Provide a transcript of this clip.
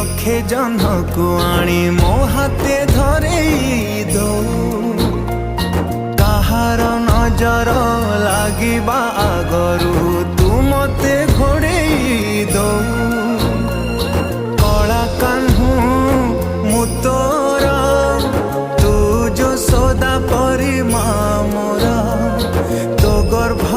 लक्षे जन को आनी मो हाथे धरे दो कहार नजर लागिबा आगरू तू मते घोड़े दो कला कान्हू मु तोरा तू जो सदा परी मामोरा तो गर्भ